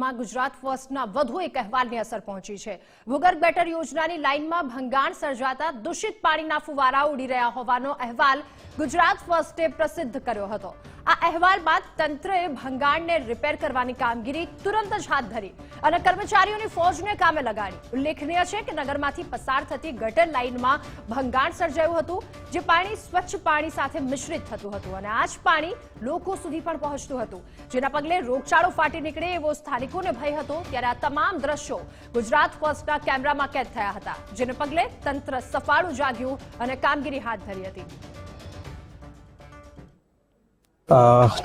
માં ગુજરાત ફર્સ્ટના વધુ એક અહેવાલની અસર પહોંચી છે। ભૂગર્ભ ગટર યોજનાની લાઇનમાં ભંગાણ સર્જાતા દૂષિત પાણીના ફુવારા ઉડી રહ્યા હોવાનો અહેવાલ ગુજરાત ફર્સ્ટે પ્રસિદ્ધ કર્યો હતો। આ અહેવાલ બાદ તંત્રએ ભંગાણને રિપેર કરવાની કામગીરી તુરંત જ હાથ ધરી અને કર્મચારીઓની ફોજને કામે લગાડી। ઉલ્લેખનીય છે કે નગરમાંથી પસાર થતી ગટર લાઇનમાં ભંગાણ સર્જાયું હતું, જે પાણી સ્વચ્છ પાણી સાથે મિશ્રિત થતું હતું અને આ જ પાણી લોકો સુધી પણ પહોંચતું હતું, જેના પગલે રોગચાળો ફાટી નીકળે એવો સ્થાનિકોને ભય હતો। ત્યારે આ તમામ દ્રશ્યો ગુજરાત ફર્સ્ટના કેમેરામાં કેદ થયા હતા, જેને પગલે તંત્ર સફાળું જાગ્યું અને કામગીરી હાથ ધરી હતી।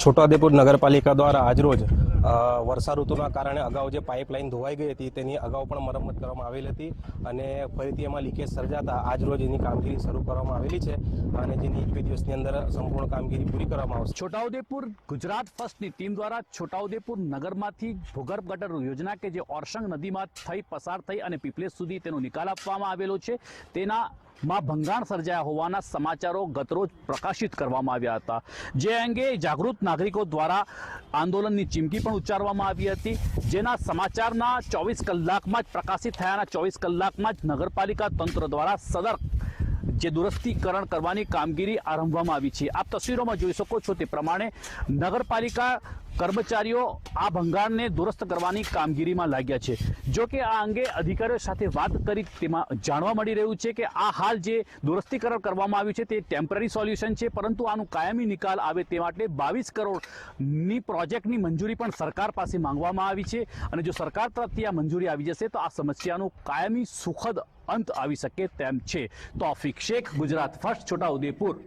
છોટાઉદેપુર નગરપાલિકા દ્વારા આજરોજ વર્ષા ઋતુના કારણે અગાઉ જે પાઇપલાઇન ધોવાઈ ગઈ હતી તેની અગાઉ પણ મરમ્મત કરવામાં આવેલી હતી અને ફરીથી એમાં લીકેજ સર્જાતા આજરોજ એની કામગીરી શરૂ કરવામાં આવેલી છે અને જેની 1-2 દિવસની અંદર સંપૂર્ણ કામગીરી પૂરી કરવામાં આવશે। છોટાઉદેપુર ગુજરાત ફર્સ્ટની ટીમ દ્વારા છોટાઉદેપુર નગરમાંથી ભૂગર્ભ ગટર યોજના કે જે ઓરસંગ નદીમાં થઈ પસાર થઈ અને પીપલેજ સુધી તેનો નિકાલ આપવામાં આવેલો છે, તેના માં ભંગાણ સર્જાયા હોવાના સમાચારો ગતરોજ પ્રકાશિત કરવામાં આવ્યા હતા, જે અંગે જાગૃત નાગરિકો દ્વારા આંદોલનની ચીમકી પણ ઉચ્ચારવામાં આવી હતી, જેના સમાચારના 24 કલાકમાં જ પ્રકાશિત થયાના 24 કલાકમાં જ નગરપાલિકા તંત્ર દ્વારા સદર જે દુરસ્તીકરણ કરવાની કામગીરી આરંભવામાં આવી છે। આપ તસવીરોમાં જોઈ શકો છો તે પ્રમાણે નગરપાલિકા કર્મચારીઓ આ ભંગાણને દુરસ્ત કરવાની કામગીરીમાં લાગ્યા છે। જો કે આ અંગે અધિકારીઓ સાથે વાત કરી તેમાં જાણવા મળી રહ્યું છે કે આ હાલ જે દુરસ્તીકરણ કરવામાં આવ્યું છે તે ટેમ્પરરી સોલ્યુશન છે, પરંતુ આનું કાયમી નિકાલ આવે તે માટે 22 કરોડની પ્રોજેક્ટની મંજૂરી પણ સરકાર પાસે માંગવામાં આવી છે અને જો સરકાર તરફથી આ મંજૂરી આવી જશે તો આ સમસ્યાનું કાયમી સુખદ અંત આવી શકે તેમ છે। તૌફીક શેખ, ગુજરાત ફર્સ્ટ, છોટાઉદેપુર।